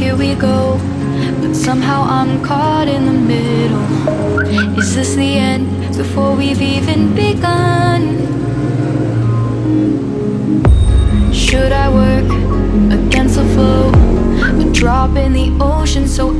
here we go, but somehow I'm caught in the middle. Is this the end before we've even begun? Should I work against the flow, a drop in the ocean so